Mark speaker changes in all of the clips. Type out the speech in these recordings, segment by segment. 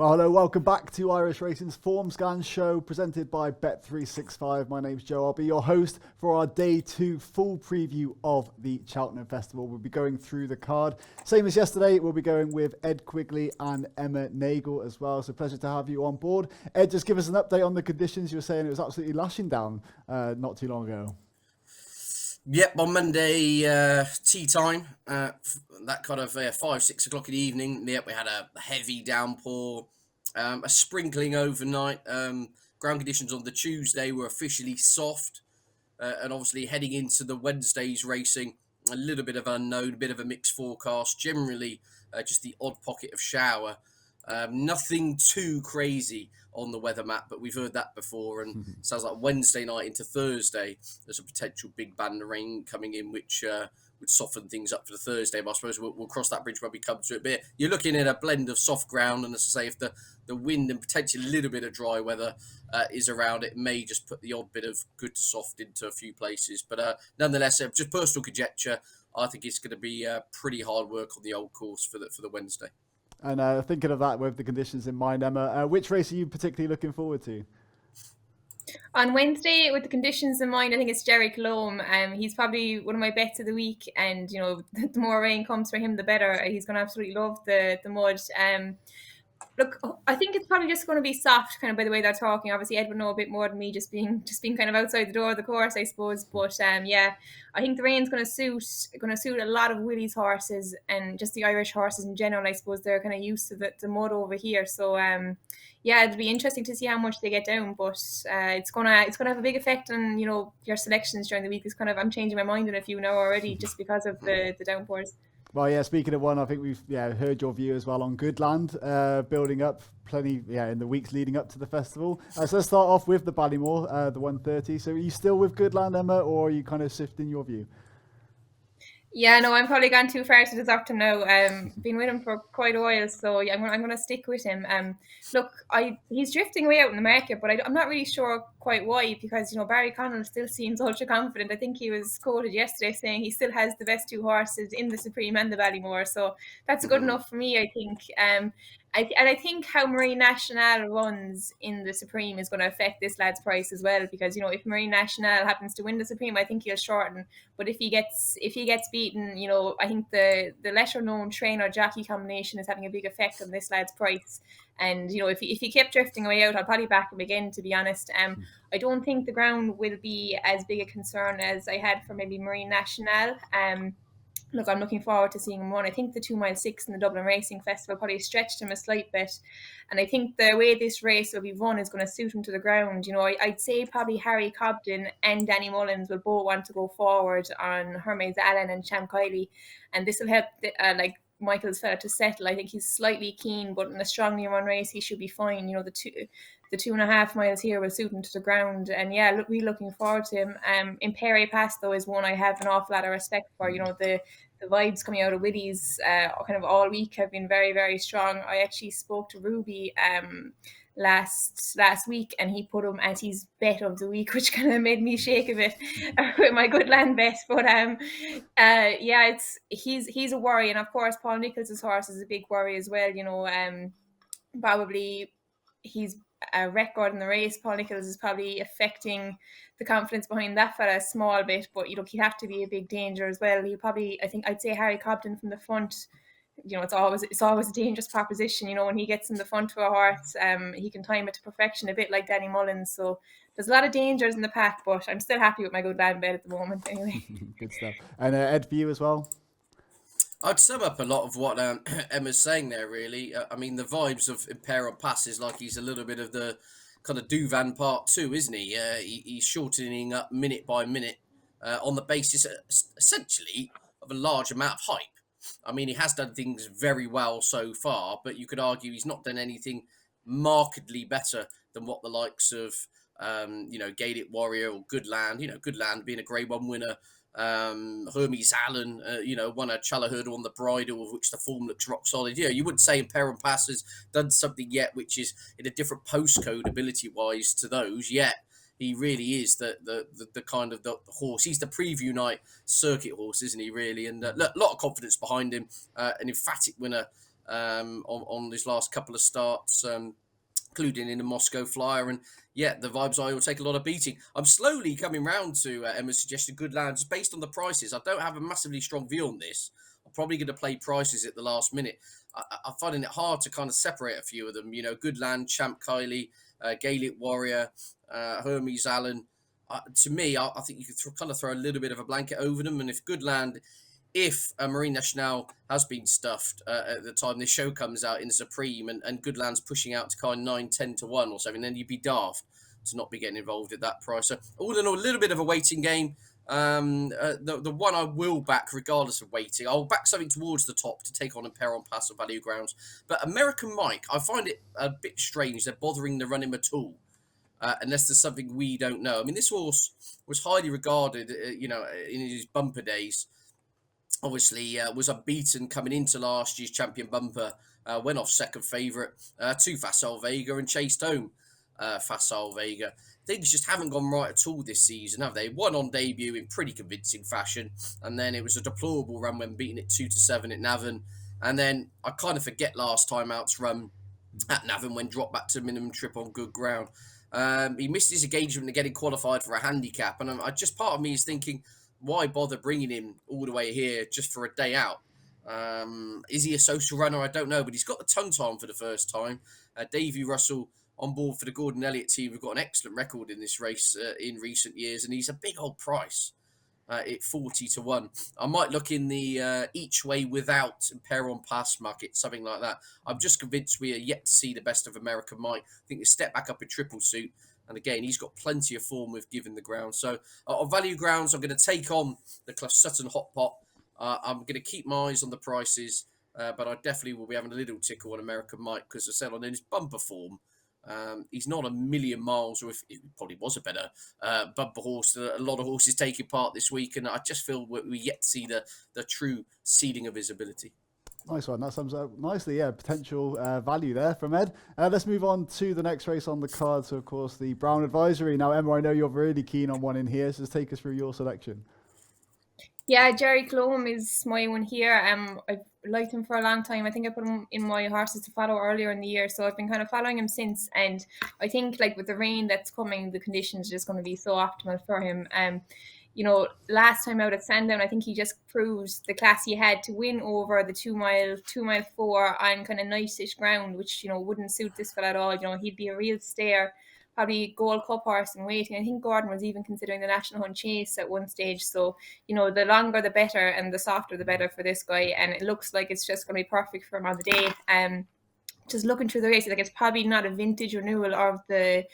Speaker 1: Well, hello, welcome back to Irish Racing's Form Scan show presented by Bet365. My name's Joe. I'll be your host for our day 2 full preview of the Cheltenham Festival. We'll be going through the card. Same as yesterday, we'll be going with Ed Quigley and Emma Nagle as well. So pleasure to have you on board. Ed, just give us an update on the conditions. You were saying it was absolutely lashing down not too long ago.
Speaker 2: Yep, on Monday tea time, that kind of 5-6 o'clock in the evening. Yep, we had a heavy downpour, a sprinkling overnight. Ground conditions on the Tuesday were officially soft, and obviously heading into the Wednesday's racing, a little bit of unknown, a bit of a mixed forecast. Generally, just the odd pocket of shower. Nothing too crazy on the weather map, but we've heard that before, and sounds like Wednesday night into Thursday there's a potential big band of rain coming in, which would soften things up for the Thursday. But I suppose we'll cross that bridge when we come to it. But you're looking at a blend of soft ground, and as I say, if the wind and potentially a little bit of dry weather is around, it may just put the odd bit of good to soft into a few places. But nonetheless, just personal conjecture, I think it's going to be pretty hard work on the old course for the Wednesday.
Speaker 1: And thinking of that with the conditions in mind, Emma, which race are you particularly looking forward to?
Speaker 3: On Wednesday, with the conditions in mind, I think it's Jerry Colombe. He's probably one of my bets of the week, and the more rain comes for him, the better. He's going to absolutely love the mud. Look, I think it's probably just going to be soft, kind of by the way they're talking. Obviously, Ed would know a bit more than me, just being kind of outside the door of the course, I suppose. But yeah, I think the rain's going to suit a lot of Willie's horses and just the Irish horses in general. I suppose they're kind of used to the mud over here, so yeah, it'll be interesting to see how much they get down. But it's gonna have a big effect on your selections during the week. It's kind of, I'm changing my mind on a few now already just because of the downpours.
Speaker 1: Well, yeah, speaking of one, I think we've heard your view as well on Goodland, building up plenty in the weeks leading up to the festival. So let's start off with the Ballymore, the 130. So are you still with Goodland, Emma, or are you kind of shifting your view?
Speaker 3: Yeah, no, I'm probably gone too far to desert him now. Been with him for quite a while, so yeah, I'm going to stick with him. Look, he's drifting way out in the market, but I'm not really sure quite why, because Barry Connell still seems ultra confident. I think he was quoted yesterday saying he still has the best 2 horses in the Supreme and the Ballymore, so that's good enough for me, I think. I think how Marine National runs in the Supreme is going to affect this lad's price as well, because if Marine National happens to win the Supreme, I think he'll shorten. But if he gets beaten, I think the lesser known trainer jockey combination is having a big effect on this lad's price. And if he kept drifting away out, I'll probably back him again, to be honest. I don't think the ground will be as big a concern as I had for maybe Marine National. Look, I'm looking forward to seeing him run. I think the 2 mile 6 in the Dublin Racing Festival probably stretched him a slight bit. And I think the way this race will be run is going to suit him to the ground. I'd say probably Harry Cobden and Danny Mullins will both want to go forward on Hermes Allen and Cham Kiley. And this will help, Michael's fella to settle. I think he's slightly keen, but in a strongly run race, he should be fine. The 2.5 miles here will suit him to the ground. And yeah, really looking forward to him. Imperi Pass, though, is one I have an awful lot of respect for. The vibes coming out of Willie's kind of all week have been very, very strong. I actually spoke to Ruby last week, and he put him as his bet of the week, which kind of made me shake a bit with my Goodland bet. But yeah, he's a worry. And of course, Paul Nicholls' horse is a big worry as well. Probably he's a record in the race. Paul Nicholls is probably affecting the confidence behind that fella a small bit, but he'd have to be a big danger as well. I'd say Harry Cobden from the front. It's always a dangerous proposition. When he gets in the front of a horse, he can time it to perfection, a bit like Danny Mullins. So there's a lot of dangers in the pack, but I'm still happy with my Goodland bet at the moment. Anyway,
Speaker 1: good stuff. And Ed, for you as well.
Speaker 2: I'd sum up a lot of what Emma's saying there, really. I mean, the vibes of Imperial Pass is like he's a little bit of the kind of Duvan Part 2, isn't he? He's shortening up minute by minute on the basis, essentially, of a large amount of hype. I mean, he has done things very well so far, but you could argue he's not done anything markedly better than what the likes of, Gaelic Warrior or Goodland, Goodland being a Grade 1 winner, Hermes Allen, won a Chalahood on the bridle, of which the form looks rock solid. You wouldn't say Imperial Pass has done something yet which is in a different postcode ability-wise to those, yet he really is the kind of the horse. He's the preview night circuit horse, isn't he, really? And a lot of confidence behind him, an emphatic winner on his last couple of starts, including in the Moscow Flyer. And yeah, the Vibes Eye will take a lot of beating. I'm slowly coming round to Emma's suggested good land just based on the prices. I don't have a massively strong view on this. I'm probably going to play prices at the last minute. I'm finding it hard to kind of separate a few of them. You know, Good Land, Champ Kylie, Gaelic Warrior, Hermes Allen. To me, I think you could kind of throw a little bit of a blanket over them. And if Good Land, if Marine Nationale has been stuffed at the time this show comes out in Supreme, and Good Land's pushing out to kind of 9-10 to 1 or something, then you'd be daft to not be getting involved at that price. So all in all, a little bit of a waiting game. The one I will back, regardless of weighting, I'll back something towards the top to take on Imperon Pass or Value Grounds. But American Mike, I find it a bit strange they're bothering to run him at all, unless there's something we don't know. I mean, this horse was highly regarded, in his bumper days. Obviously, was unbeaten coming into last year's champion bumper. Went off second favourite to Facile Vega and chased home Facile Vega. Things just haven't gone right at all this season, have they? Won on debut in pretty convincing fashion, and then it was a deplorable run when beating it 2-7 at Navan. And then I kind of forget last time out's run at Navan when dropped back to minimum trip on good ground. He missed his engagement in getting qualified for a handicap, and part of me is thinking, why bother bringing him all the way here just for a day out? Is he a social runner? I don't know, but he's got the tongue time for the first time. Davy Russell on board for the Gordon Elliott team. We've got an excellent record in this race in recent years, and he's a big old price at 40 to 1. I might look in the each way without Imperon Pass market, something like that. I'm just convinced we are yet to see the best of American Mike. I think they step back up in triple suit. And again, he's got plenty of form with given the ground. So on Value Grounds, I'm going to take on the Clough Sutton Hot Pot. I'm going to keep my eyes on the prices, but I definitely will be having a little tickle on American Mike because I said on his bumper form, he's not a million miles, or if it probably was a better bumper horse. A lot of horses taking part this week, and I just feel we're yet to see the true ceiling of his ability.
Speaker 1: Nice one. That sums up nicely. Yeah, potential value there from Ed. Let's move on to the next race on the card. So, of course, the Brown Advisory. Now, Emma, I know you're really keen on one in here. So just take us through your selection.
Speaker 3: Yeah, Jerry Clome is my one here. I've liked him for a long time. I think I put him in my horses to follow earlier in the year, so I've been kind of following him since. And I think, like, with the rain that's coming, the conditions are just going to be so optimal for him. Last time out at Sandown, I think he just proved the class he had to win over the 2 mile 4 on kind of nice-ish ground, which wouldn't suit this fella at all. He'd be a real stayer. Probably Gold Cup horse and waiting. I think Gordon was even considering the National Hunt Chase at one stage. So, the longer the better and the softer the better for this guy. And it looks like it's just going to be perfect for him on the day. Just looking through the race, like, it's probably not a vintage renewal of the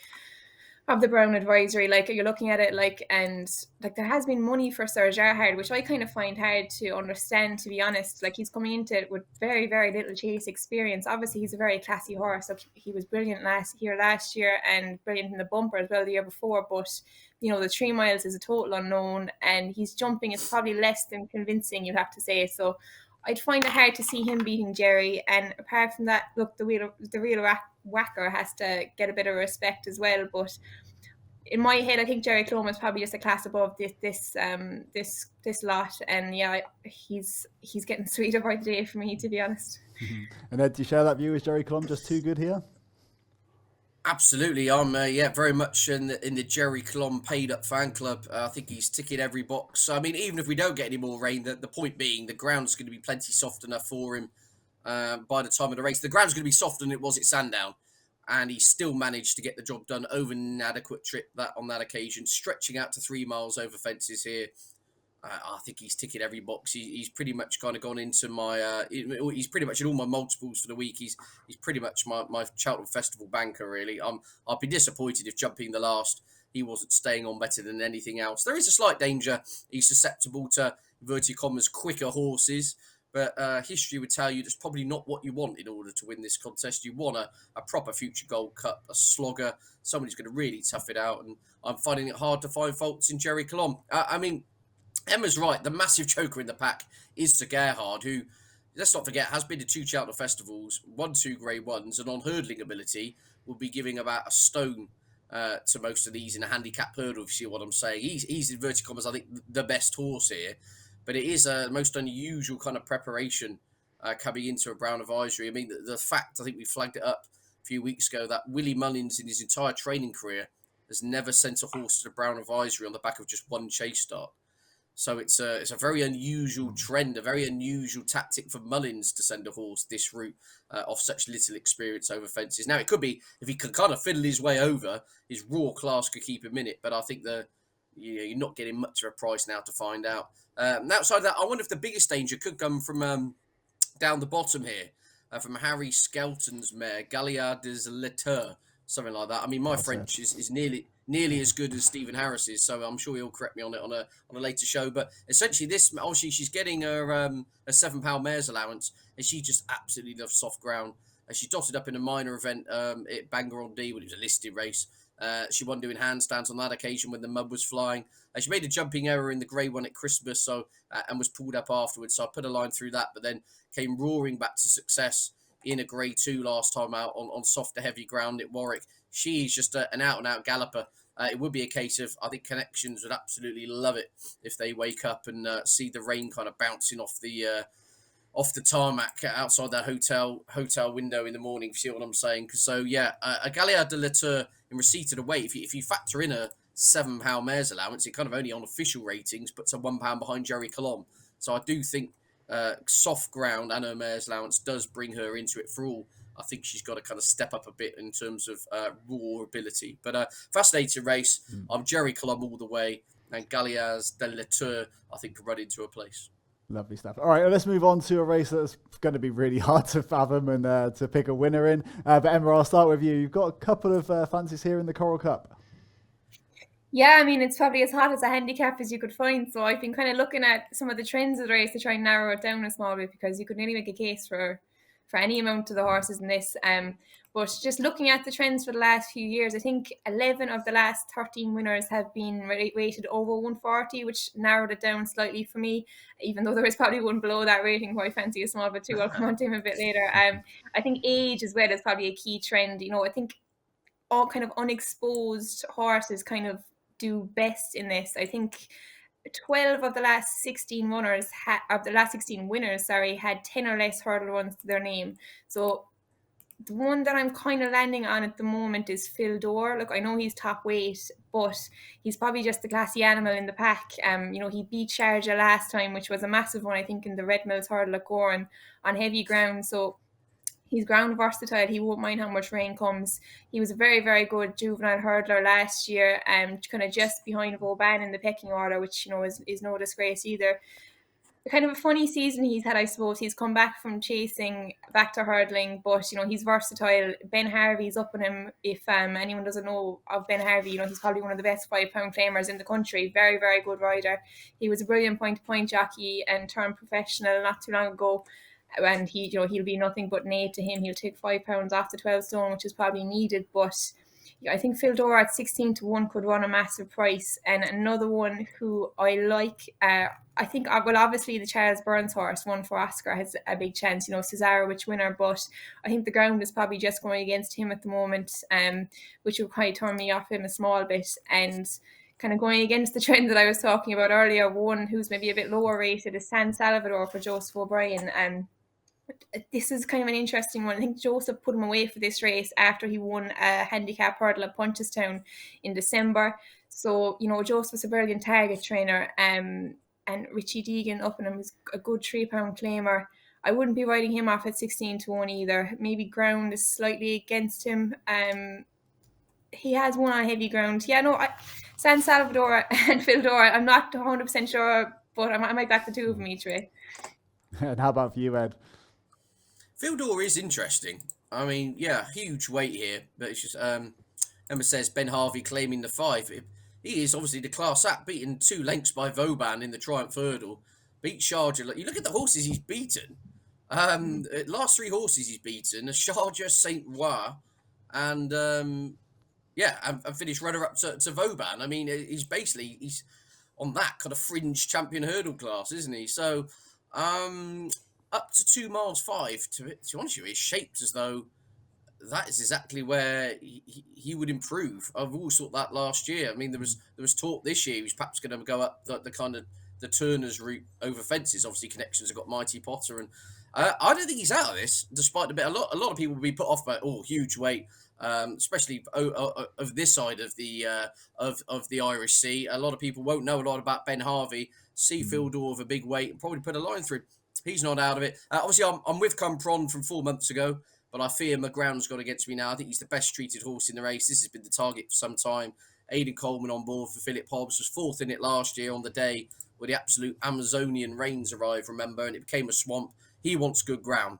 Speaker 3: Brown Advisory. Like, you're looking at it and there has been money for Sir Gerhard, which I kind of find hard to understand, to be honest. Like, he's coming into it with very, very little chase experience. Obviously, he's a very classy horse. Like, he was brilliant last year and brilliant in the bumper as well the year before. But, the 3 miles is a total unknown, and his jumping is probably less than convincing, you'd have to say. So I'd find it hard to see him beating Jerry. And apart from that, look, the real whacker has to get a bit of respect as well. But in my head, I think Jerry Clome is probably just a class above this lot. And yeah, he's getting sweeter by the day for me, to be honest.
Speaker 1: Mm-hmm. And Ed, do you share that view? Is Jerry Clome just too good here?
Speaker 2: Absolutely, I'm very much in the Jerry Clome paid up fan club. I think he's ticking every box. I mean, even if we don't get any more rain, the point being the ground's going to be plenty soft enough for him by the time of the race. The ground's going to be softer than it was at Sandown, and he still managed to get the job done over an inadequate trip on that occasion, stretching out to 3 miles over fences here. I think he's ticking every box. He's pretty much kind of gone into my. He's pretty much in all my multiples for the week. He's pretty much my Cheltenham Festival banker, really. I'd be disappointed if jumping the last he wasn't staying on better than anything else. There is a slight danger he's susceptible to inverted commas quicker horses, but history would tell you that's probably not what you want in order to win this contest. You want a proper future Gold Cup, a slogger, somebody who's going to really tough it out. And I'm finding it hard to find faults in Jerry Clome. Emma's right. The massive choker in the pack is Sir Gerhard, who, let's not forget, has been to 2 Cheltenham Festivals, won 2 Grade 1s, and on hurdling ability will be giving about a stone to most of these in a handicap hurdle, if you see what I'm saying. He's inverted commas, I think, the best horse here, but it is a most unusual kind of preparation coming into a Brown advisory. I mean, the fact, I think we flagged it up a few weeks ago, that Willie Mullins in his entire training career has never sent a horse to the Brown advisory on the back of just one chase start. So it's a very unusual trend, a very unusual tactic for Mullins to send a horse this route off such little experience over fences. Now, it could be, if he can kind of fiddle his way over, his raw class could keep him in it. But I think you're not getting much of a price now to find out. Outside of that, I wonder if the biggest danger could come from down the bottom here, from Harry Skelton's mare, Galliard des Lettres, something like that. I mean, my French is nearly as good as Stephen Harris's, so I'm sure he'll correct me on it on a later show. But essentially, this, obviously, she's getting her a £7 mare's allowance, and she just absolutely loves soft ground. She dotted up in a minor event at Bangor on Dee when it was a listed race. She won doing handstands on that occasion when the mud was flying. She made a jumping error in the grey one at Christmas, and was pulled up afterwards. So I put a line through that, but then came roaring back to success in a Grade 2 last time out on softer, heavy ground at Warwick. She's just an out-and-out galloper. It would be a case of, I think Connections would absolutely love it if they wake up and see the rain kind of bouncing off the tarmac outside that hotel window in the morning, if you see what I'm saying. So, yeah, a Galliard de Lettres in receipt of the weight, if you factor in a £7 mare's allowance, it kind of only on official ratings puts her £1 behind Jerry Colomb. So I do think soft ground and her mare's allowance does bring her into it. For all, I think she's got to kind of step up a bit in terms of raw ability. But fascinating race. I'm Jerry Colomb all the way, and Galliard de Lettres, I think, could run into a place.
Speaker 1: Lovely stuff. All right, let's move on to a race that's going to be really hard to fathom and to pick a winner in. But Emma, I'll start with you. You've got a couple of fancies here in the Coral Cup.
Speaker 3: Yeah, I mean, it's probably as hot as a handicap as you could find. So I've been kind of looking at some of the trends of the race to try and narrow it down a small bit, because you could nearly make a case for any amount of the horses in this. But just looking at the trends for the last few years, I think 11 of the last 13 winners have been rated over 140, which narrowed it down slightly for me, even though there is probably one below that rating who I fancy a small bit too. I'll come on to him a bit later. I think age as well is probably a key trend. You know, I think all kind of unexposed horses kind of do best in this. I think 12 of the last 16 winners had 10 or less hurdle runs to their name. So the one that I'm kind of landing on at the moment is Phil Dore. Look, I know he's top weight, but he's probably just the classy animal in the pack. You know, he beat Sharjah last time, which was a massive one, I think, in the Red Mills hurdle at Goran on heavy ground. So he's ground versatile. He won't mind how much rain comes. He was a very, very good juvenile hurdler last year, kind of just behind Vauban in the pecking order, which, you know, is no disgrace either. Kind of a funny season he's had, I suppose. He's come back from chasing back to hurdling, but, you know, he's versatile. Ben Harvey's up on him. If anyone doesn't know of Ben Harvey, you know, he's probably one of the best £5 claimers in the country. Very, very good rider. He was a brilliant point-to-point jockey and turned professional not too long ago. And he, you know, he'll be nothing but an 8 to him. He'll take £5 off the 12 stone, which is probably needed. But I think Phil Dore at 16 to 1 could run a massive price. And another one who I like, I think, well, obviously the Charles Burns horse, One for Oscar, has a big chance. You know, Cesaro, which winner, but I think the ground is probably just going against him at the moment, which will kind of turn me off him a small bit. And kind of going against the trend that I was talking about earlier, one who's maybe a bit lower rated is San Salvador for Joseph O'Brien. This is kind of an interesting one. I think Joseph put him away for this race after he won a handicap hurdle at Punchestown in December. So, you know, Joseph's a brilliant target trainer, and Richie Deegan up in him is a good £3 claimer. I wouldn't be writing him off at 16 to 1 either. Maybe ground is slightly against him. He has won on heavy ground. Yeah, no, San Salvador and Phil Dore, I'm not 100% sure, but I might back the two of them each way.
Speaker 1: And how about for you, Ed?
Speaker 2: Phil Dore is interesting. I mean, yeah, huge weight here, but it's just Emma says Ben Harvey claiming the 5. He is obviously the class act, beaten 2 lengths by Vauban in the Triumph Hurdle. Beat Sharjah. You look at the horses he's beaten. Last 3 horses he's beaten: Sharjah, Saint Roi, and and finished runner-up to Vauban. I mean, he's on that kind of fringe champion hurdle class, isn't he? So, up to 2 miles 5, to be honest with you, it's shaped as though that is exactly where he would improve. I've always thought that last year. I mean, there was talk this year he was perhaps going to go up the kind of the Turners route over fences. Obviously, Connections have got Mighty Potter I don't think he's out of this, despite the bit. A lot of people will be put off by huge weight, especially of this side of the of the Irish Sea. A lot of people won't know a lot about Ben Harvey. See Phil Daw with a big weight and probably put a line through. He's not out of it. Obviously, I'm with Cumpron from 4 months ago, but I fear McGround's got against me now. I think he's the best treated horse in the race. This has been the target for some time. Aidan Coleman on board for Philip Hobbs was fourth in it last year on the day where the absolute Amazonian rains arrived, remember, and it became a swamp. He wants good ground.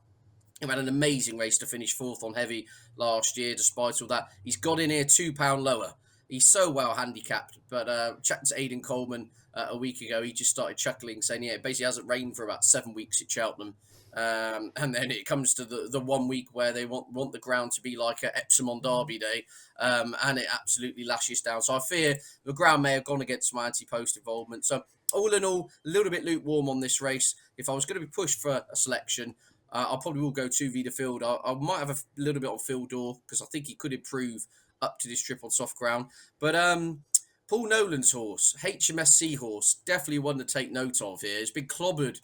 Speaker 2: He had an amazing race to finish fourth on heavy last year, despite all that. He's got in here £2 lower. He's so well handicapped. But chatting to Aidan Coleman a week ago, he just started chuckling, saying, yeah, it basically hasn't rained for about 7 weeks at Cheltenham. And then it comes to the 1 week where they want the ground to be like a Epsom on Derby Day, and it absolutely lashes down. So I fear the ground may have gone against my anti-post involvement. So all in all, a little bit lukewarm on this race. If I was going to be pushed for a selection, I probably will go 2v the field. I might have a little bit on Phil Daw because I think he could improve up to this trip on soft ground. But Paul Nolan's horse, HMS Seahorse, definitely one to take note of here. It's been clobbered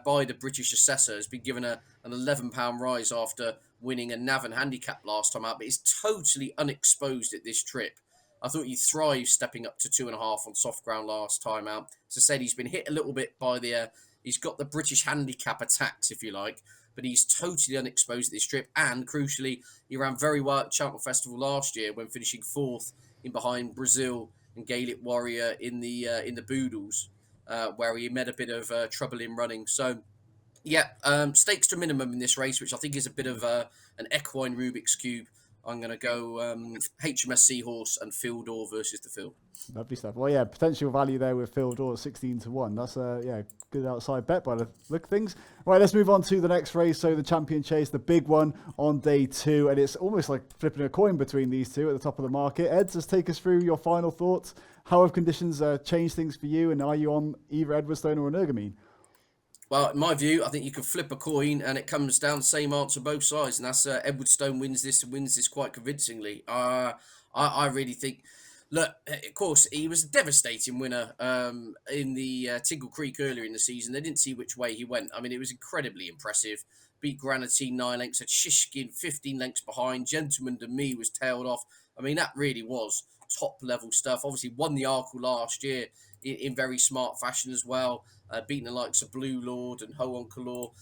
Speaker 2: by the British assessor. Has been given an £11 rise after winning a Navan handicap last time out, but it's totally unexposed at this trip. I thought he thrived stepping up to 2.5 on soft ground last time out. As I said, he's been hit a little bit by the... he's got the British handicap attacks, if you like, but he's totally unexposed at this trip. And crucially, he ran very well at Cheltenham Festival last year when finishing fourth in behind Brazil and Gaelic Warrior in the Boodles, where he met a bit of trouble in running. So, yeah, stakes to minimum in this race, which I think is a bit of an equine Rubik's Cube. I'm going to go HMS Seahorse and Phil Daw versus the field.
Speaker 1: Lovely stuff. Well, yeah, potential value there with Phil Daw 16-1. That's a good outside bet by the look of things. Right, let's move on to the next race. So the Champion Chase, the big one on day 2, and it's almost like flipping a coin between these two at the top of the market. Ed, just take us through your final thoughts. How have conditions changed things for you, and are you on either Edwardstone or Energumene?
Speaker 2: Well, in my view, I think you can flip a coin and it comes down the same answer both sides, and that's Edwardstone wins this quite convincingly. I really think. Look, of course, he was a devastating winner in the Tingle Creek earlier in the season. They didn't see which way he went. I mean, it was incredibly impressive. Beat Granatine 9 lengths, had Shishkin 15 lengths behind. Gentleman to Me was tailed off. I mean, that really was top level stuff. Obviously, won the Arkle last year in very smart fashion as well. Beating the likes of Blue Lord and Ho on Kalor.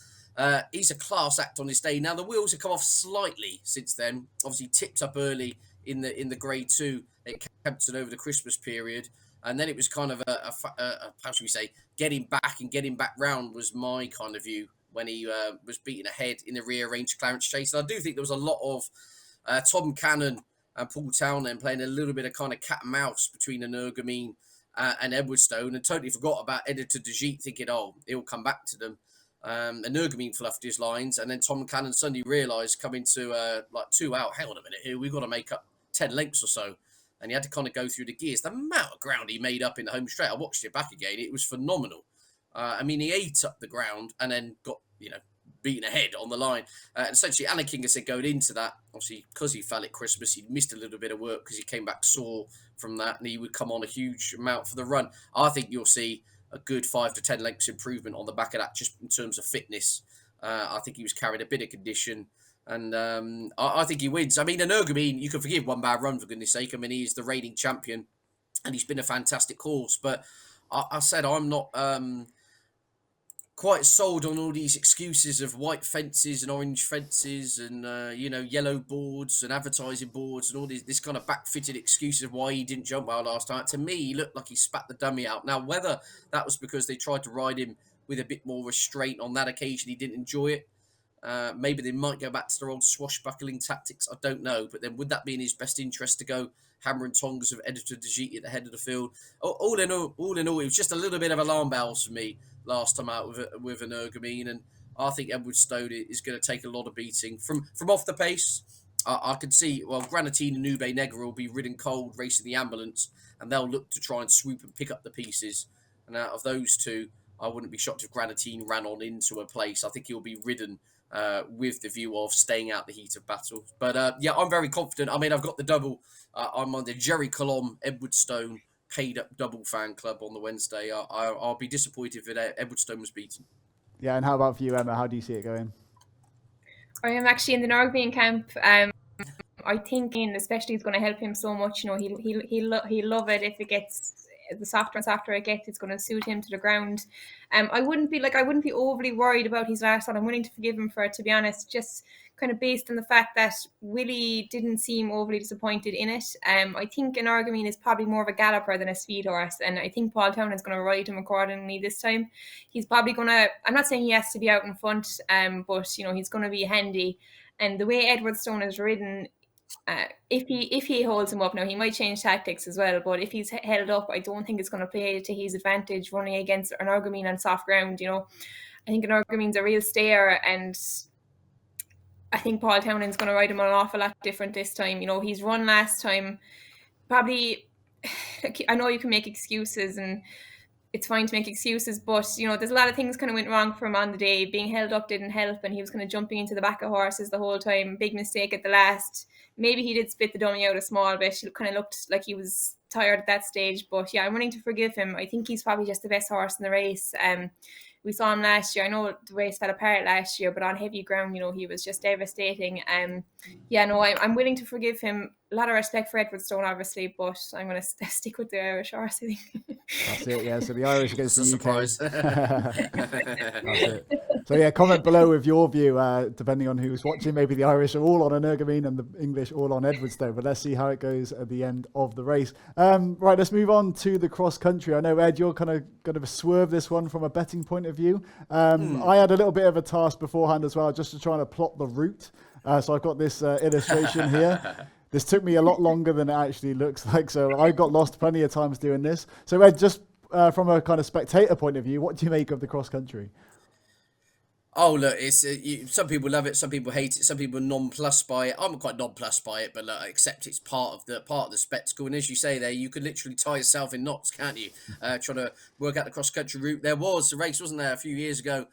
Speaker 2: He's a class act on this day. Now, the wheels have come off slightly since then. Obviously, tipped up early in the Grade 2 at Kempton over the Christmas period. And then it was kind of a how should we say, getting back round was my kind of view when he was beaten ahead in the rearranged Clarence Chase. And I do think there was a lot of Tom Cannon and Paul Townend playing a little bit of kind of cat and mouse between Energumene and Edwardstone, and totally forgot about Editor de Gite, thinking, oh, he'll come back to them. Energumene fluffed his lines, and then Tom Cannon suddenly realised, coming to like 2 out, hang on a minute here, we've got to make up 10 lengths or so. And he had to kind of go through the gears. The amount of ground he made up in the home straight, I watched it back again, it was phenomenal. I mean, he ate up the ground and then got, beaten ahead on the line. And essentially, Alan King has said going into that, obviously, because he fell at Christmas, he missed a little bit of work because he came back sore from that, and he would come on a huge amount for the run. I think you'll see a good 5 to 10 lengths improvement on the back of that, just in terms of fitness. I think he was carrying a bit of condition, and I think he wins. I mean, Energumene, you can forgive one bad run, for goodness sake. I mean, he's the reigning champion, and he's been a fantastic horse. But I said I'm not quite sold on all these excuses of white fences and orange fences and yellow boards and advertising boards and all this kind of back-fitted excuses of why he didn't jump well last time. To me, he looked like he spat the dummy out. Now, whether that was because they tried to ride him with a bit more restraint on that occasion, he didn't enjoy it. Maybe they might go back to their old swashbuckling tactics. I don't know. But then would that be in his best interest to go hammer and tongs of Editor de Gite at the head of the field? All in all, it was just a little bit of alarm bells for me last time out with Energumene, and I think Edwardstone is going to take a lot of beating from off the pace. I can see, well, Granatine and Nube Negra will be ridden cold racing the ambulance, and they'll look to try and swoop and pick up the pieces. And out of those two, I wouldn't be shocked if Granatine ran on into a place. I think he'll be ridden with the view of staying out the heat of battle. But I'm very confident. I mean, I've got the double. I'm on the Jerry Colomb Edwardstone paid up double fan club on the Wednesday. I'll be disappointed if Edwardstone was beaten.
Speaker 1: Yeah, and how about for you, Emma? How do you see it going?
Speaker 3: I am actually in the Energumene camp. I think, especially, it's going to help him so much. He'll love it if it gets the softer and softer it gets. It's going to suit him to the ground. I wouldn't be overly worried about his last one. I'm willing to forgive him for it, to be honest. Just kind of based on the fact that Willie didn't seem overly disappointed in it. I think Energumene is probably more of a galloper than a speed horse, and I think Paul Town is going to ride him accordingly this time. He's probably going to. I'm not saying he has to be out in front, but he's going to be handy. And the way Edwardstone is ridden, if he holds him up now, he might change tactics as well. But if he's held up, I don't think it's going to play to his advantage running against an Energumene on soft ground. I think an Energumene's a real stayer, and I think Paul Townend's going to ride him an awful lot different this time. He's run last time. Probably, I know you can make excuses, and it's fine to make excuses, but there's a lot of things kind of went wrong for him on the day. Being held up didn't help, and he was kind of jumping into the back of horses the whole time. Big mistake at the last. Maybe he did spit the dummy out a small bit. It kind of looked like he was tired at that stage, but yeah, I'm willing to forgive him. I think he's probably just the best horse in the race. We saw him last year. I know the race fell apart last year, but on heavy ground, he was just devastating. I'm willing to forgive him. A lot of respect for Edwardstone, obviously, but I'm going to stick with the Irish horse, I think.
Speaker 1: That's it, yeah. So the Irish against the UK.
Speaker 2: Surprise.
Speaker 1: That's it. So yeah, comment below with your view, depending on who's watching. Maybe the Irish are all on Energumene and the English all on Edwardstone, but let's see how it goes at the end of the race. Right, let's move on to the cross country. I know, Ed, you're kind of going to swerve this one from a betting point of view. I had a little bit of a task beforehand as well, just to try to plot the route. So I've got this illustration here. This took me a lot longer than it actually looks like, so I got lost plenty of times doing this. So Ed, just from a kind of spectator point of view, what do you make of the cross country?
Speaker 2: Oh, look, it's some people love it, some people hate it, some people are nonplussed by it. I'm quite nonplussed by it, but look, I accept it's part of the spectacle. And as you say there, you could literally tie yourself in knots, can't you? Trying to work out the cross country route. There was a race, wasn't there, a few years ago,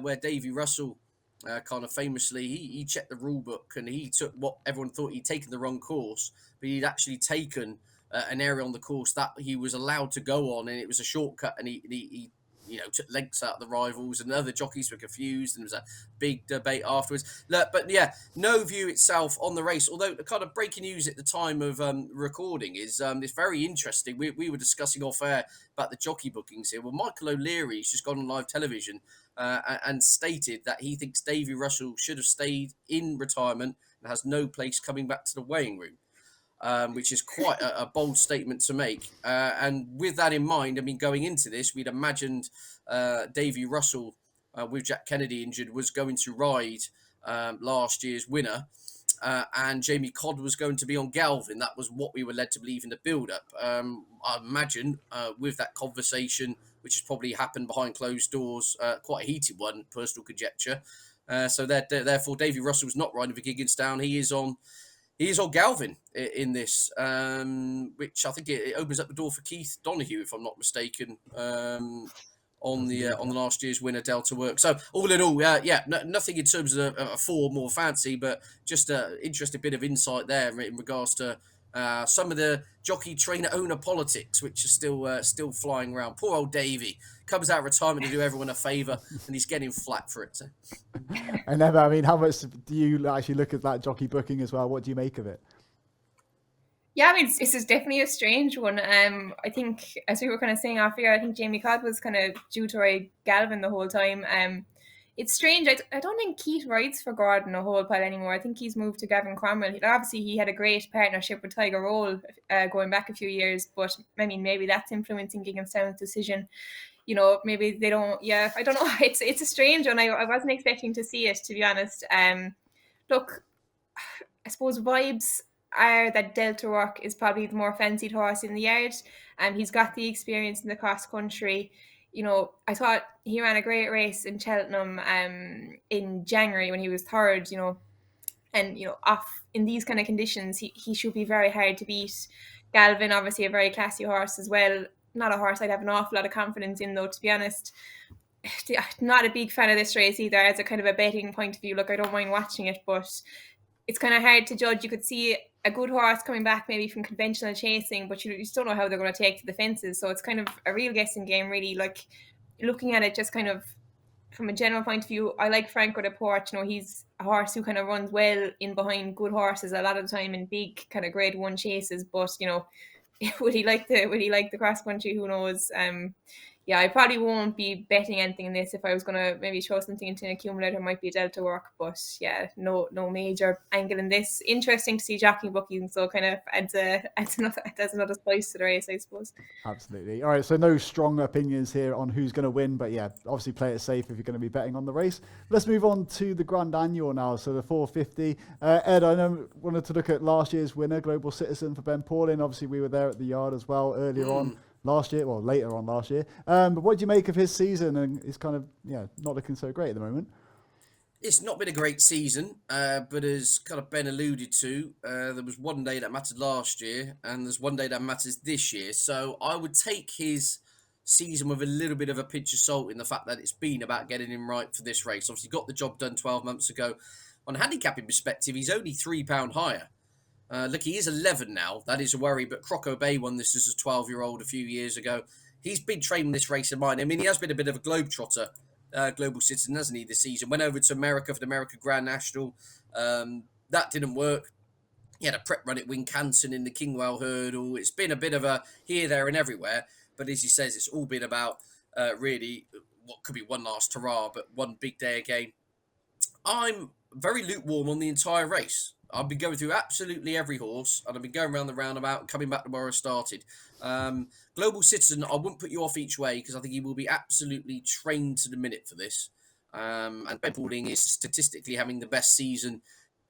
Speaker 2: where Davy Russell kind of famously he checked the rule book and he took what everyone thought he'd taken the wrong course, but he'd actually taken an area on the course that he was allowed to go on, and it was a shortcut, and he took lengths out of the rivals, and other jockeys were confused, and there was a big debate afterwards. Look, but yeah, no view itself on the race, although the kind of breaking news at the time of recording is it's very interesting. We were discussing off air about the jockey bookings here. Well, Michael O'Leary's just gone on live television and stated that he thinks Davy Russell should have stayed in retirement and has no place coming back to the weighing room. Which is quite a bold statement to make. And with that in mind, I mean, going into this, we'd imagined Davy Russell, with Jack Kennedy injured, was going to ride last year's winner. And Jamie Codd was going to be on Galvin. That was what we were led to believe in the build-up. I imagine with that conversation, which has probably happened behind closed doors, quite a heated one, personal conjecture. So therefore, Davy Russell's not riding for Gigginstown. He is on Galvin in this, which I think it opens up the door for Keith Donoghue, if I'm not mistaken, on the last year's winner, Delta Work. So all in all, nothing in terms of a form or fancy, but just an interesting bit of insight there in regards to some of the jockey trainer owner politics, which are still flying around. Poor old Davy comes out of retirement to do everyone a favour, and he's getting flat for it. So.
Speaker 1: And Emma, I mean, how much do you actually look at that jockey booking as well? What do you make of it?
Speaker 3: Yeah, I mean, this is definitely a strange one. I think, as we were kind of saying off air, I think Jamie Codd was kind of due to ride Galvin the whole time. It's strange. I don't think Keith rides for Gordon a whole pile anymore. I think he's moved to Gavin Cromwell. Obviously, he had a great partnership with Tiger Roll going back a few years, but I mean, maybe that's influencing Gigginstown's decision. Maybe they don't. Yeah, I don't know. It's a strange one. I wasn't expecting to see it, to be honest. Look, I suppose vibes are that Delta Work is probably the more fancied horse in the yard, and he's got the experience in the cross country. I thought he ran a great race in Cheltenham in January when he was third. And off in these kind of conditions, he should be very hard to beat. Galvin, obviously a very classy horse as well. Not a horse I'd have an awful lot of confidence in, though, to be honest. Not a big fan of this race either, as a kind of a betting point of view. Look, I don't mind watching it, but it's kind of hard to judge. You could see a good horse coming back maybe from conventional chasing, but you just don't know how they're going to take to the fences. So it's kind of a real guessing game, really. Like, looking at it, just kind of from a general point of view, I like Franco de Port. He's a horse who kind of runs well in behind good horses a lot of the time in big kind of grade 1 chases. But would he like the cross country? Who knows? Yeah, I probably won't be betting anything in this. If I was gonna maybe throw something into an accumulator, it might be a Delta work. But yeah, no major angle in this. Interesting to see jockey booking, so kind of adds another spice to the race, I suppose.
Speaker 1: Absolutely. All right, so no strong opinions here on who's going to win, but yeah, obviously play it safe if you're going to be betting on the race. Let's move on to the Grand Annual now, so the 450. Ed, I wanted to look at last year's winner, Global Citizen for Ben Paulin. Obviously, we were there at the yard as well earlier on last year, well, later on last year. But what do you make of his season? And it's kind of, not looking so great at the moment.
Speaker 2: It's not been a great season, but as kind of Ben alluded to, there was one day that mattered last year, and there's one day that matters this year. So I would take his season with a little bit of a pinch of salt in the fact that it's been about getting him right for this race. Obviously, got the job done 12 months ago. On a handicapping perspective, he's only £3 higher. Look, he is 11 now. That is a worry, but Croco Bay won this as a 12-year-old a few years ago. He's been training this race in mind. I mean, he has been a bit of a globetrotter. Global Citizen, hasn't he, this season? Went over to America for the American Grand National. That didn't work. He had a prep run at Wincanton in the Kingwell Hurdle. It's been a bit of a here, there and everywhere. But as he says, it's all been about really what could be one last hurrah, but one big day again. I'm very lukewarm on the entire race. I've been going through absolutely every horse, and I've been going around the roundabout and coming back to where I started. Global Citizen, I wouldn't put you off each way because I think he will be absolutely trained to the minute for this. And Ben Pauling is statistically having the best season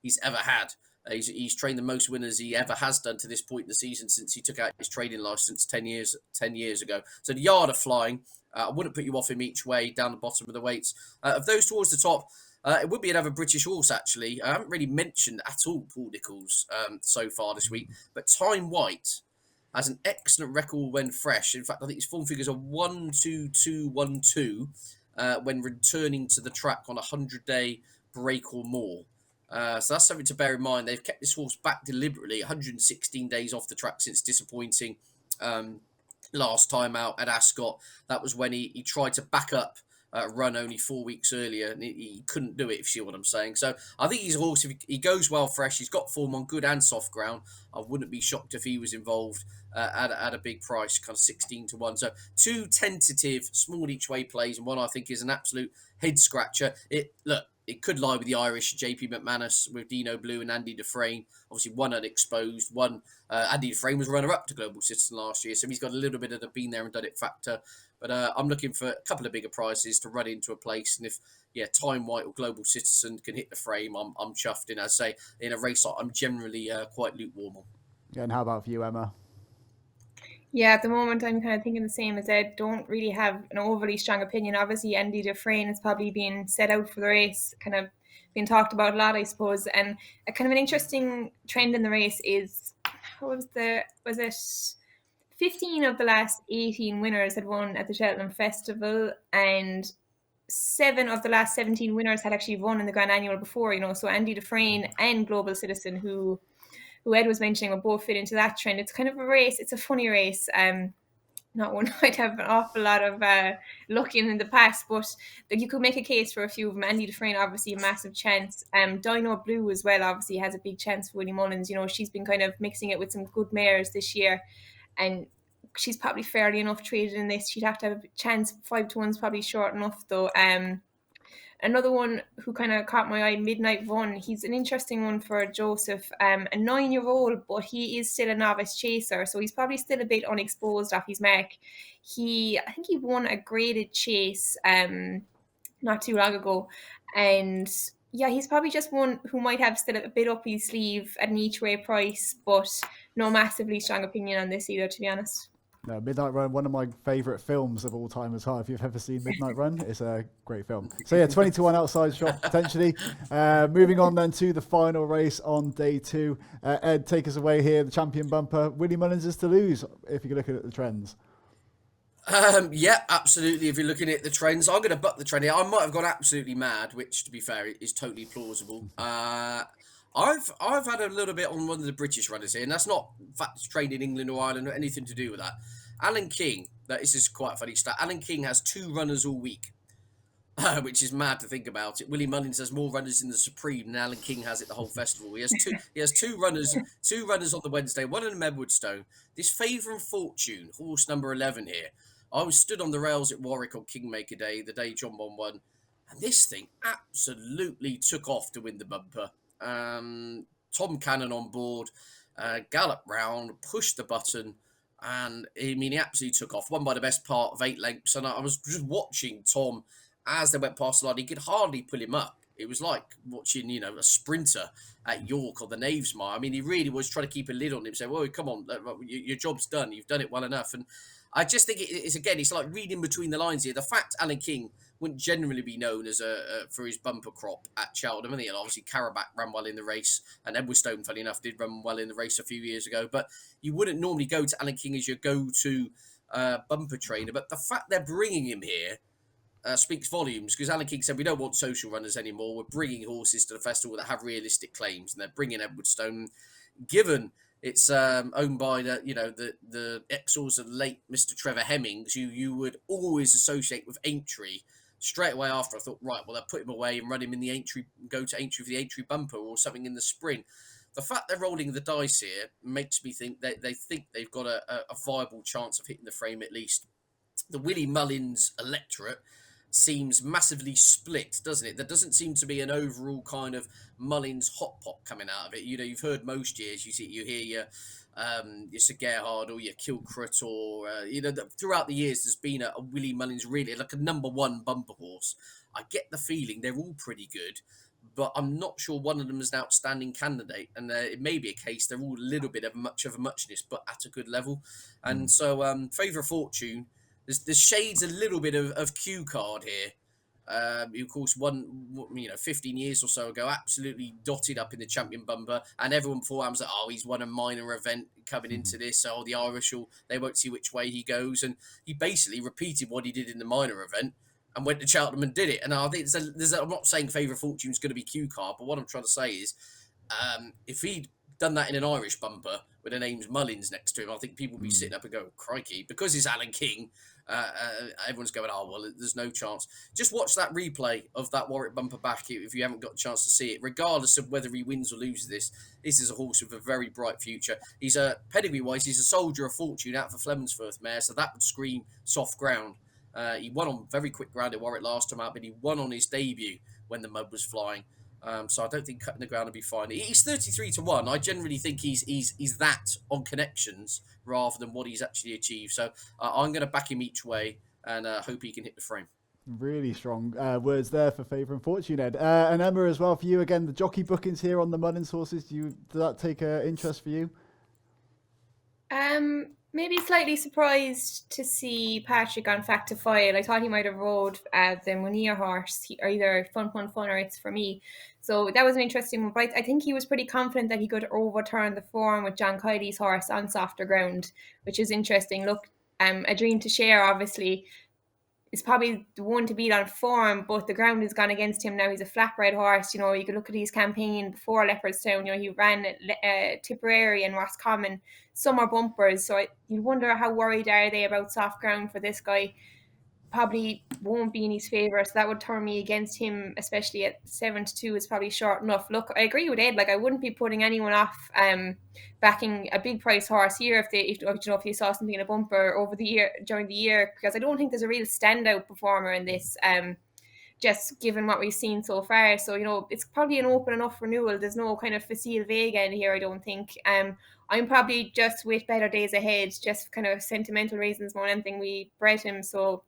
Speaker 2: he's ever had. He's trained the most winners he ever has done to this point in the season since he took out his trading license 10 years ago. So the yard are flying. I wouldn't put you off him each way down the bottom of the weights. Of those towards the top, it would be another British horse, actually. I haven't really mentioned at all Paul Nicholls so far this week, but Time White has an excellent record when fresh. In fact, I think his form figures are 1-2-2-1-2 when returning to the track on a 100-day break or more. So that's something to bear in mind. They've kept this horse back deliberately, 116 days off the track since disappointing last time out at Ascot. That was when he tried to back up run only 4 weeks earlier, and he couldn't do it, if you see what I'm saying. So I think he's a horse, if he goes well fresh, he's got form on good and soft ground. I wouldn't be shocked if he was involved at a big price, kind of 16-1. So two tentative, small each way plays, and one I think is an absolute head scratcher. It could lie with the Irish JP McManus with Dino Blue and Andy Dufresne. Obviously, one unexposed, one Andy Dufresne was runner-up to Global Citizen last year, so he's got a little bit of the been there and done it factor. But I'm looking for a couple of bigger prizes to run into a place, and if Time White or Global Citizen can hit the frame, I'm chuffed. And as I say, in a race I'm generally quite lukewarm on.
Speaker 1: Yeah, and how about for you, Emma?
Speaker 3: Yeah, at the moment I'm kind of thinking the same as Ed. Don't really have an overly strong opinion. Obviously, Andy Dufresne is probably being set out for the race, kind of being talked about a lot, I suppose. And a kind of an interesting trend in the race is, was it 15 of the last 18 winners had won at the Cheltenham Festival, and 7 of the last 17 winners had actually won in the Grand Annual before, So Andy Dufresne and Global Citizen, who Ed was mentioning, will both fit into that trend. It's kind of a race. It's a funny race. Not one I'd have an awful lot of luck in the past, but you could make a case for a few of them. Andy Dufresne, obviously, a massive chance. Dino Blue as well, obviously, has a big chance for Willie Mullins. She's been kind of mixing it with some good mares this year, and she's probably fairly enough traded in this. She'd have to have a chance. 5-1's probably short enough, though. Another one who kind of caught my eye, Midnight Run. He's an interesting one for Joseph. A 9-year-old, but he is still a novice chaser, so he's probably still a bit unexposed off his mark. I think he won a graded chase not too long ago, and he's probably just one who might have still a bit up his sleeve at an each way price, but no massively strong opinion on this either, to be honest.
Speaker 1: No, Midnight Run, one of my favourite films of all time as well. If you've ever seen Midnight Run, it's a great film. So 20-1 outside shot potentially. Moving on then to the final race on day 2. Ed, take us away here. The champion bumper. Willie Mullins is to lose if you look at the trends.
Speaker 2: Yeah, absolutely. If you're looking at the trends, I'm going to buck the trend here. I might have gone absolutely mad, which, to be fair, is totally plausible. I've had a little bit on one of the British runners here, and that's not in fact trained in England or Ireland or anything to do with that. Alan King, this is quite a funny stat. Alan King has 2 runners all week. which is mad to think about it. Willie Mullins has more runners in the Supreme than Alan King has it the whole festival. He has two. He has two runners on the Wednesday. One of them Edwardstone. This Favour and Fortune, horse number 11 here. I was stood on the rails at Warwick on Kingmaker Day, the day John won, and this thing absolutely took off to win the bumper. Tom Cannon on board, galloped round, pushed the button, and I mean he absolutely took off. Won by the best part of 8 lengths, and I was just watching Tom as they went past the line. He could hardly pull him up. It was like watching, a sprinter at York or the Knaves Mile. I mean, he really was trying to keep a lid on him, say, "Well, come on, your job's done. You've done it well enough." And I just think it's like reading between the lines here. The fact Alan King wouldn't generally be known as for his bumper crop at Cheltenham. And obviously Carabac ran well in the race, and Edwardstone, funny enough, did run well in the race a few years ago. But you wouldn't normally go to Alan King as your go-to bumper trainer. But the fact they're bringing him here speaks volumes, because Alan King said we don't want social runners anymore. We're bringing horses to the festival that have realistic claims, and they're bringing Edwardstone. Given it's owned by the ex-horse of late Mr. Trevor Hemmings, who you would always associate with Aintree. Straight away after, I thought, right, well, they'll put him away and run him in the Aintree, go to Aintree for the Aintree bumper or something in the spring. The fact they're rolling the dice here makes me think that they think they've got a viable chance of hitting the frame at least. The Willie Mullins electorate seems massively split, doesn't it? There doesn't seem to be an overall kind of Mullins hot pot coming out of it. You've heard most years, you hear your Sir Gerhard or your Kilcrit, or throughout the years there's been a Willie Mullins really like a number one bumper horse. I get the feeling they're all pretty good, but I'm not sure one of them is an outstanding candidate, and it may be a case they're all a little bit of a muchness, but at a good level. And so Favour of Fortune, there's shades a little bit of Q card here. Who of course won 15 years or so ago, absolutely dotted up in the champion bumper, and everyone before was like, oh, he's won a minor event coming into this, so the Irish they won't see which way he goes, and he basically repeated what he did in the minor event and went to Cheltenham and did it. And I think I'm not saying Favour of Fortune is going to be Q card, but what I'm trying to say is if he'd done that in an Irish bumper with the name's Mullins next to him, I think people would be sitting up and go, crikey, because it's Alan King. Everyone's going, oh, well, there's no chance. Just watch that replay of that Warwick bumper back if you haven't got a chance to see it. Regardless of whether he wins or loses this is a horse with a very bright future. He's pedigree-wise, he's a soldier of fortune out for Flemonsforth mare, so that would scream soft ground. He won on very quick ground at Warwick last time out, but he won on his debut when the mud was flying. So I don't think cutting the ground will be fine. He's 33-1. I generally think he's that on connections rather than what he's actually achieved. So I'm going to back him each way and hope he can hit the frame.
Speaker 1: Really strong words there for Favour and Fortune, Ed. And Emma, as well for you, again, the jockey bookings here on the Mullins horses. Does that take interest for you?
Speaker 3: Maybe slightly surprised to see Patrick on Fact to File. I thought he might have rode the Munir horse, or either Fun or It's For Me. So that was an interesting one. But I think he was pretty confident that he could overturn the form with John Kiley's horse on softer ground, which is interesting. Look, A Dream to Share, obviously, is probably the one to beat on form, but the ground has gone against him now. He's a flat-bred horse. You could look at his campaign before Leopardstown. He ran Tipperary and Roscommon, summer bumpers. So you wonder how worried are they about soft ground for this guy. Probably won't be in his favour, so that would turn me against him, especially at 7-2 is probably short enough. Look, I agree with Ed. I wouldn't be putting anyone off backing a big price horse here if you saw something in a bumper during the year, because I don't think there's a real standout performer in this. Just given what we've seen so far, so it's probably an open enough renewal. There's no kind of facile Vega in here, I don't think. I'm probably just with Better Days Ahead, just kind of sentimental reasons more than anything. We bred him, so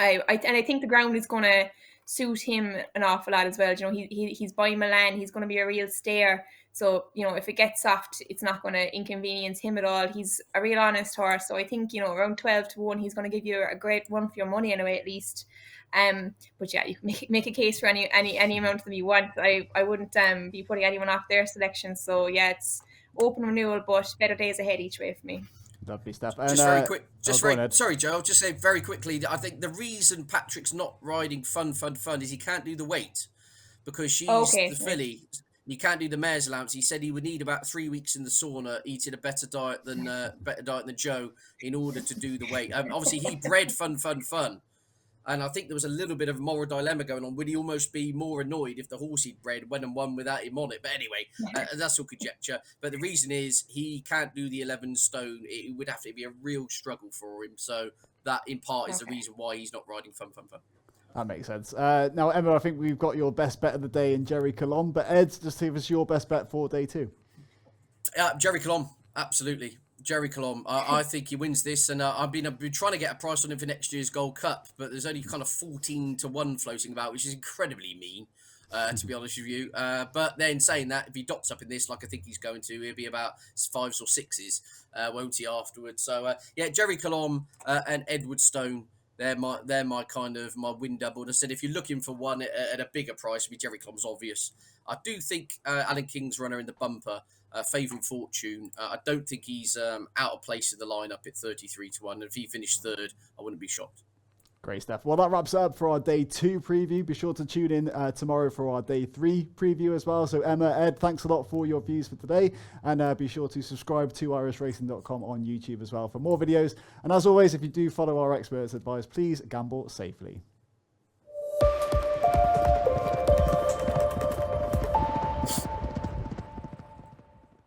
Speaker 3: I think the ground is going to suit him an awful lot as well. He's by Milan. He's going to be a real stayer. So, if it gets soft, it's not going to inconvenience him at all. He's a real honest horse. So I think, around 12-1, he's going to give you a great run for your money anyway, at least. But yeah, you can make a case for any amount of them you want. I wouldn't be putting anyone off their selection. So yeah, it's open renewal, but Better Days Ahead each way for me.
Speaker 1: Lovely stuff.
Speaker 2: Just very quick. Sorry, Joe. I'll just say very quickly. I think the reason Patrick's not riding Fun is he can't do the weight because she's the filly. He can't do the mare's allowance. He said he would need about 3 weeks in the sauna, eating a better diet than Joe in order to do the weight. Obviously, he bred Fun. And I think there was a little bit of moral dilemma going on. Would he almost be more annoyed if the horse he'd bred went and won without him on it? But anyway, that's all conjecture. But the reason is he can't do the 11 stone. It would have to be a real struggle for him. So that in part is the reason why he's not riding Fun.
Speaker 1: That makes sense. Now, Emma, I think we've got your best bet of the day in Jerry Colomb. But Ed, just give us your best bet for day 2.
Speaker 2: Jerry Colomb, absolutely. Jerry Colomb, I think he wins this, and I've been trying to get a price on him for next year's Gold Cup, but there's only kind of 14-1 floating about, which is incredibly mean, to be honest with you. But then saying that, if he dots up in this, like I think he's going to, he'll be about 5s or 6s, won't he, afterwards? So yeah, Jerry Colomb and Edwardstone. They're my kind of my win double. And I said if you're looking for one at a bigger price, it'd be Jerry Colomb's obvious. I do think Alan King's runner in the bumper, Favouring Fortune. I don't think he's out of place in the lineup at 33-1. And if he finished third, I wouldn't be shocked.
Speaker 1: Great stuff. Well, that wraps it up for our day 2 preview. Be sure to tune in tomorrow for our day 3 preview as well. So Emma, Ed, thanks a lot for your views for today. And be sure to subscribe to irishracing.com on YouTube as well for more videos. And as always, if you do follow our experts' advice, please gamble safely.